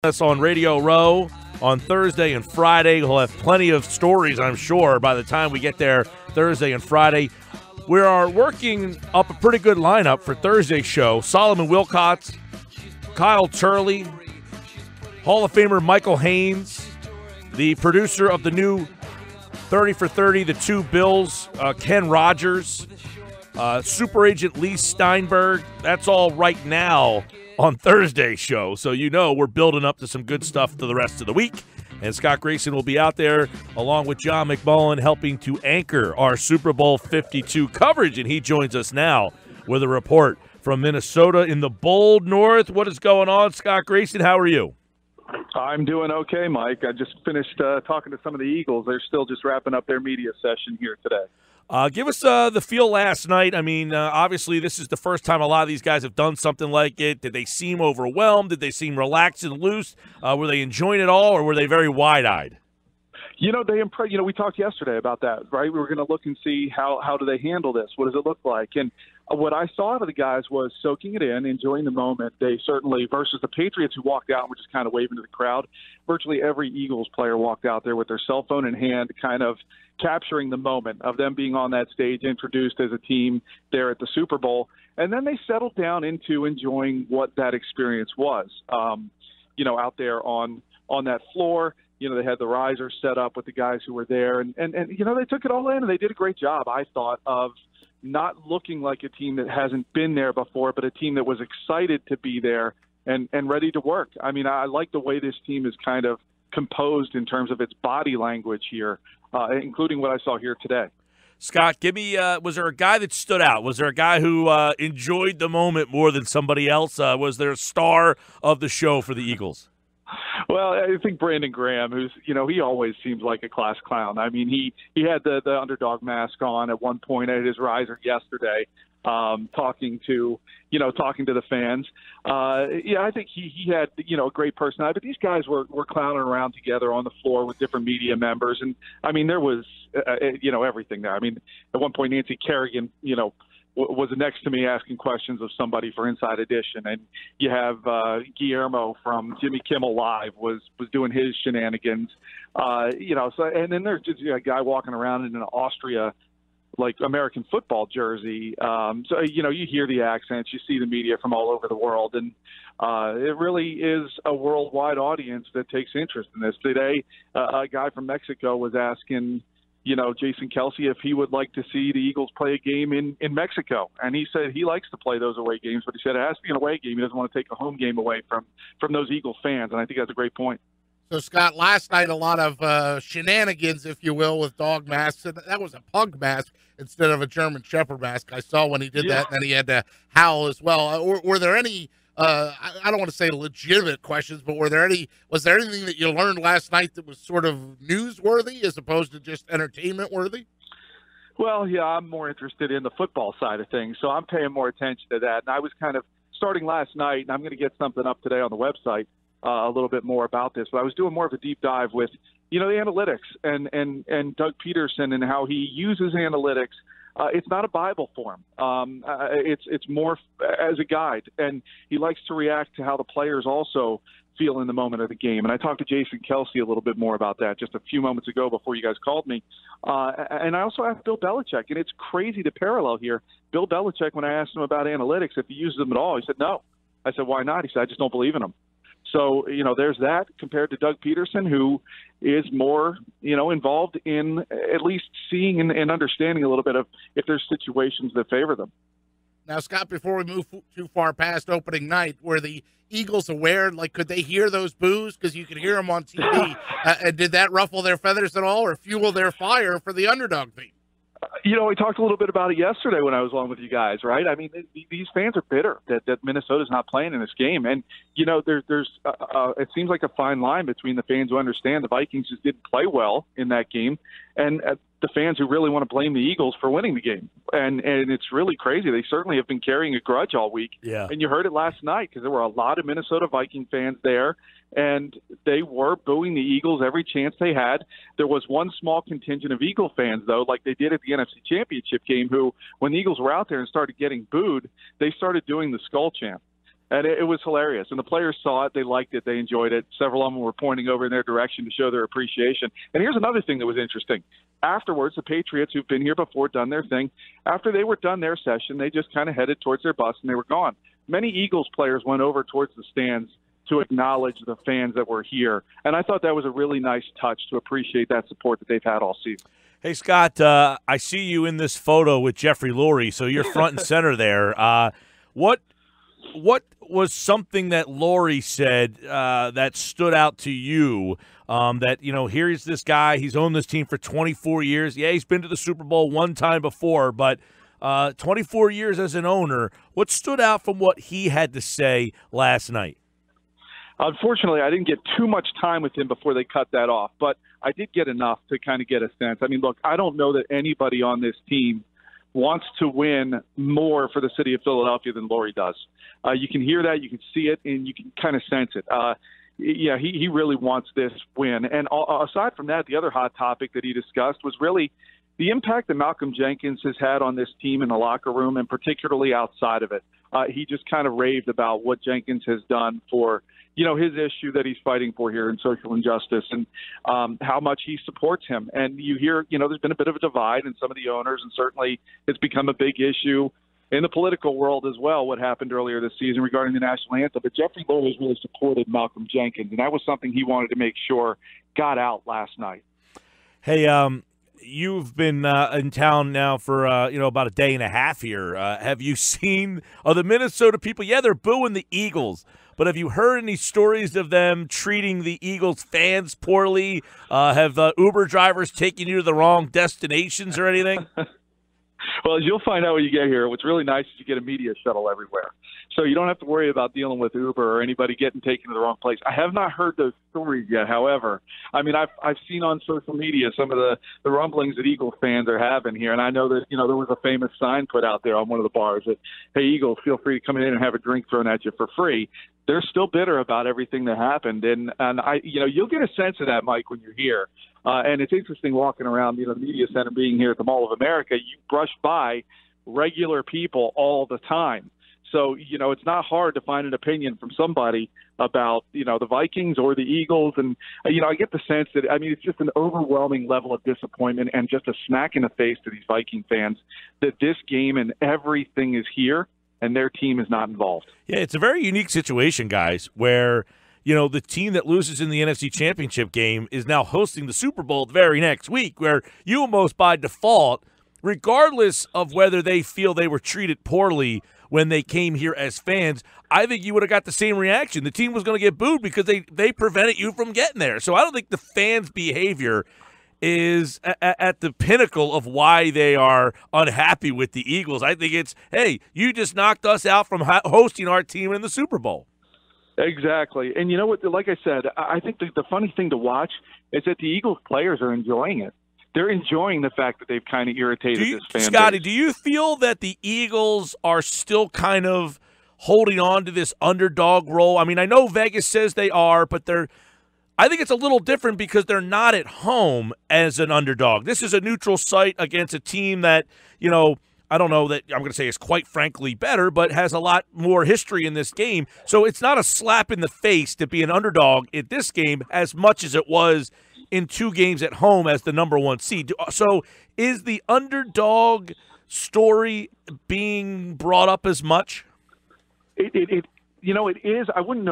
Us on Radio Row on Thursday and Friday. We'll have plenty of stories, I'm sure, by the time we get there Thursday and Friday. We are working up a pretty good lineup for Thursday's show. Solomon Wilcots, Kyle Turley, Hall of Famer Michael Haynes, the producer of the new 30 for 30, the two Bills, Ken Rogers, super agent Lee Steinberg. That's all right now on Thursday's show. So you know we're building up to some good stuff for the rest of the week. And Scott Grayson will be out there along with John McMullen helping to anchor our Super Bowl 52 coverage. And he joins us now with a report from Minnesota in the bold north. What is going on, Scott Grayson? How are you? I'm doing okay, Mike. I just finished talking to some of the Eagles. They're still just wrapping up their media session here today. Give us the feel last night. I mean, obviously, this is the first time a lot of these guys have done something like it. Did they seem overwhelmed? Did they seem relaxed and loose? Were they enjoying it all, or were they very wide-eyed? We talked yesterday about that, right? We were going to look and see how do they handle this? What does it look like? And what I saw out of the guys was soaking it in, enjoying the moment. They certainly, versus the Patriots who walked out and were just kind of waving to the crowd, virtually every Eagles player walked out there with their cell phone in hand, kind of capturing the moment of them being on that stage, introduced as a team there at the Super Bowl. And then they settled down into enjoying what that experience was, out there on that floor. They had the risers set up with the guys who were there. And they took it all in, and they did a great job, I thought, of not looking like a team that hasn't been there before, but a team that was excited to be there and ready to work. I mean, I like the way this team is kind of composed in terms of its body language here, including what I saw here today. Scott, give me was there a guy that stood out? Was there a guy who enjoyed the moment more than somebody else? Was there a star of the show for the Eagles? Well, I think Brandon Graham, who's, he always seems like a class clown. I mean, he had the underdog mask on at one point at his riser yesterday, talking to the fans. I think he had, a great personality, but these guys were clowning around together on the floor with different media members. And I mean, there was, everything there. I mean, at one point, Nancy Kerrigan, was next to me asking questions of somebody for Inside Edition, and you have Guillermo from Jimmy Kimmel Live was doing his shenanigans, So and then there's just a guy walking around in an Austria like American football jersey. You hear the accents, you see the media from all over the world, and it really is a worldwide audience that takes interest in this. Today, a guy from Mexico was asking Jason Kelsey if he would like to see the Eagles play a game in Mexico. And he said he likes to play those away games, but he said it has to be an away game. He doesn't want to take a home game away from those Eagles fans. And I think that's a great point. So, Scott, last night a lot of shenanigans, if you will, with dog masks. And that was a pug mask instead of a German Shepherd mask. I saw when he did that, and then he had to howl as well. Were there any I don't want to say legitimate questions, but was there anything that you learned last night that was sort of newsworthy as opposed to just entertainment worthy? Well, yeah, I'm more interested in the football side of things, so I'm paying more attention to that. And I was kind of starting last night, and I'm going to get something up today on the website a little bit more about this, but I was doing more of a deep dive with, the analytics and Doug Peterson and how he uses analytics. It's not a Bible for him. It's more as a guide, and he likes to react to how the players also feel in the moment of the game. And I talked to Jason Kelsey a little bit more about that just a few moments ago before you guys called me. And I also asked Bill Belichick, and it's crazy to parallel here. Bill Belichick, when I asked him about analytics, if he uses them at all, he said no. I said, why not? He said, I just don't believe in them. So, there's that compared to Doug Peterson, who is more, involved in at least seeing and understanding a little bit of if there's situations that favor them. Now, Scott, before we move too far past opening night, were the Eagles aware, could they hear those boos? Because you could hear them on TV. And did that ruffle their feathers at all or fuel their fire for the underdog team? We talked a little bit about it yesterday when I was on with you guys, right? I mean, these fans are bitter that Minnesota's not playing in this game. And, there's it seems like a fine line between the fans who understand the Vikings just didn't play well in that game and the fans who really want to blame the Eagles for winning the game. And it's really crazy. They certainly have been carrying a grudge all week. Yeah. And you heard it last night because there were a lot of Minnesota Viking fans there, and they were booing the Eagles every chance they had. There was one small contingent of Eagle fans, though, like they did at the NFC Championship game, who, when the Eagles were out there and started getting booed, they started doing the skull chant. And it was hilarious. And the players saw it. They liked it. They enjoyed it. Several of them were pointing over in their direction to show their appreciation. And here's another thing that was interesting. Afterwards, the Patriots, who've been here before, done their thing. After they were done their session, they just kind of headed towards their bus and they were gone. Many Eagles players went over towards the stands to acknowledge the fans that were here. And I thought that was a really nice touch to appreciate that support that they've had all season. Hey, Scott, I see you in this photo with Jeffrey Lurie, so you're front and center there. What was something that Lurie said that stood out to you that, here's this guy, he's owned this team for 24 years. Yeah, he's been to the Super Bowl one time before, but 24 years as an owner. What stood out from what he had to say last night? Unfortunately, I didn't get too much time with him before they cut that off, but I did get enough to kind of get a sense. I mean, look, I don't know that anybody on this team wants to win more for the city of Philadelphia than Lurie does. You can hear that, you can see it, and you can kind of sense it. Yeah, he really wants this win. And aside from that, the other hot topic that he discussed was really the impact that Malcolm Jenkins has had on this team in the locker room, and particularly outside of it. He just kind of raved about what Jenkins has done for his issue that he's fighting for here in social injustice, and how much he supports him. And you hear, there's been a bit of a divide in some of the owners, and certainly it's become a big issue in the political world as well, what happened earlier this season regarding the national anthem. But Jeffrey Lurie has really supported Malcolm Jenkins, and that was something he wanted to make sure got out last night. Hey, you've been in town now for about a day and a half here. Have you seen the Minnesota people? Yeah, they're booing the Eagles, but have you heard any stories of them treating the Eagles fans poorly? Have Uber drivers taken you to the wrong destinations or anything? Well, as you'll find out when you get here, what's really nice is you get a media shuttle everywhere. So you don't have to worry about dealing with Uber or anybody getting taken to the wrong place. I have not heard those stories yet, however. I mean, I've seen on social media some of the rumblings that Eagles fans are having here, and I know that, there was a famous sign put out there on one of the bars that, hey, Eagles, feel free to come in and have a drink thrown at you for free. They're still bitter about everything that happened, and you'll get a sense of that, Mike, when you're here. And it's interesting walking around, the media center being here at the Mall of America. You brush by regular people all the time. So, it's not hard to find an opinion from somebody about, the Vikings or the Eagles. And, I get the sense that, it's just an overwhelming level of disappointment and just a smack in the face to these Viking fans that this game and everything is here and their team is not involved. Yeah, it's a very unique situation, guys, where the team that loses in the NFC Championship game is now hosting the Super Bowl the very next week, where you almost by default, regardless of whether they feel they were treated poorly when they came here as fans, I think you would have got the same reaction. The team was going to get booed because they prevented you from getting there. So I don't think the fans' behavior is at the pinnacle of why they are unhappy with the Eagles. I think it's, hey, you just knocked us out from hosting our team in the Super Bowl. Exactly. And you know what, like I said, I think the funny thing to watch is that the Eagles players are enjoying it. They're enjoying the fact that they've kind of irritated this fan base. Scotty, do you feel that the Eagles are still kind of holding on to this underdog role? I mean, I know Vegas says they are, but I think it's a little different because they're not at home as an underdog. This is a neutral site against a team that, I don't know that I'm going to say is quite frankly better, but has a lot more history in this game. So it's not a slap in the face to be an underdog at this game as much as it was in 2 games at home as the number 1 seed. So is the underdog story being brought up as much? It is. I wouldn't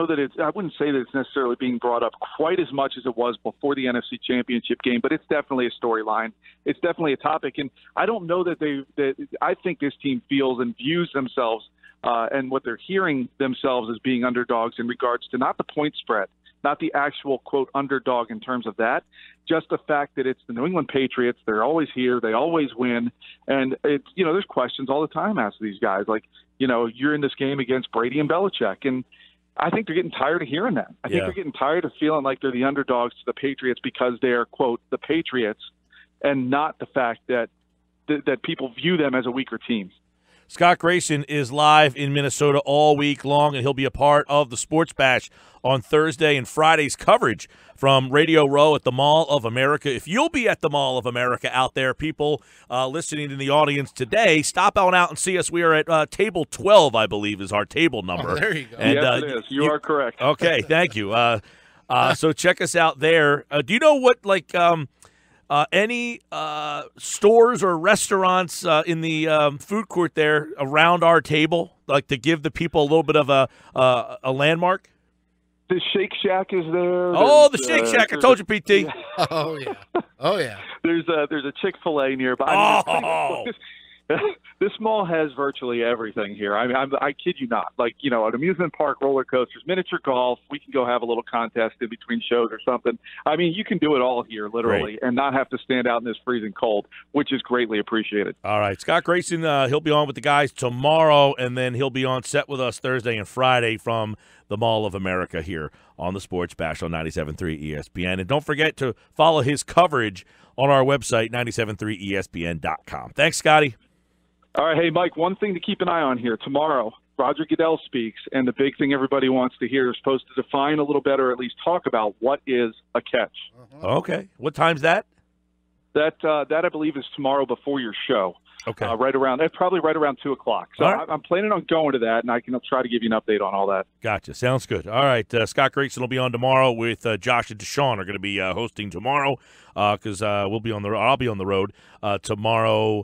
say that it's necessarily being brought up quite as much as it was before the NFC Championship game, but it's definitely a storyline. It's definitely a topic, and I don't know that I think this team feels and views themselves and what they're hearing themselves as being underdogs in regards to not the point spread, not the actual, quote, underdog in terms of that, just the fact that it's the New England Patriots. They're always here. They always win. And, there's questions all the time asked these guys. Like, you're in this game against Brady and Belichick. And I think they're getting tired of hearing that. I think they're getting tired of feeling like they're the underdogs to the Patriots because they're, quote, the Patriots, and not the fact that people view them as a weaker team. Scott Grayson is live in Minnesota all week long, and he'll be a part of the Sports Bash on Thursday and Friday's coverage from Radio Row at the Mall of America. If you'll be at the Mall of America out there, people listening in the audience today, stop on out and see us. We are at table 12, I believe, is our table number. Oh, there you go. And, yes, it is. You are correct. Okay, thank you. So check us out there. Do you know what, any stores or restaurants in the food court there around our table, like to give the people a little bit of a landmark? The Shake Shack is there. Oh, the Shake Shack! I told you, PT. Oh yeah. There's a Chick-fil-A nearby. Oh. This mall has virtually everything here. I kid you not. An amusement park, roller coasters, miniature golf. We can go have a little contest in between shows or something. You can do it all here, literally, and not have to stand out in this freezing cold, which is greatly appreciated. All right. Scott Grayson, he'll be on with the guys tomorrow, and then he'll be on set with us Thursday and Friday from the Mall of America here on the Sports Bash on 97.3 ESPN. And don't forget to follow his coverage on our website, 973ESPN.com. Thanks, Scotty. All right, hey, Mike, one thing to keep an eye on here. Tomorrow, Roger Goodell speaks, and the big thing everybody wants to hear is supposed to define a little better, at least talk about what is a catch. Okay. What time's that? That I believe, is tomorrow before your show. Okay. Probably right around 2 o'clock. So right. I'm planning on going to that, and I can try to give you an update on all that. Gotcha. Sounds good. All right. Scott Grayson will be on tomorrow with Josh and Deshaun are going to be hosting tomorrow because I'll be on the road tomorrow